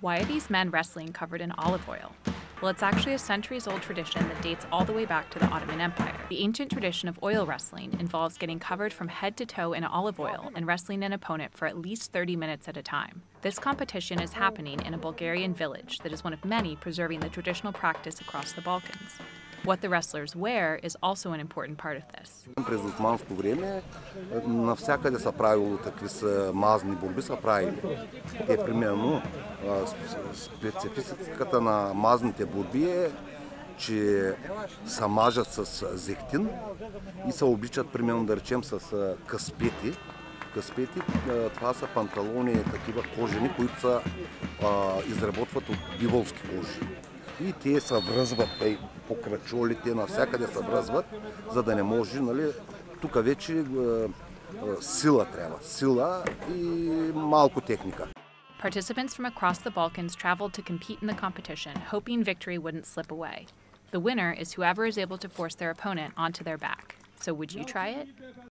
Why are these men wrestling covered in olive oil? Well, it's actually a centuries-old tradition that dates all the way back to the Ottoman Empire. The ancient tradition of oil wrestling involves getting covered from head to toe in olive oil and wrestling an opponent for at least 30 minutes at a time. This competition is happening in a Bulgarian village that is one of many preserving the traditional practice across the Balkans. What the wrestlers wear is also an important part of this. През османско време навсякъде са правило такива са мазни борби са правили. Те примерно спецификата на мазните борби е, че се мажат с зехтин и се обличат примерно да речем с каспети. Каспети това са панталони такива кожени, които се изработват от биволски кожи. И те се връзват по крачолите, навсякъде се връзват, за да не може, нали, тук вече сила трябва. Сила и малко техника. Participants from across the Balkans traveled to compete in the competition, hoping victory wouldn't slip away. The winner is whoever is able to force their opponent onto their back. So would you try it?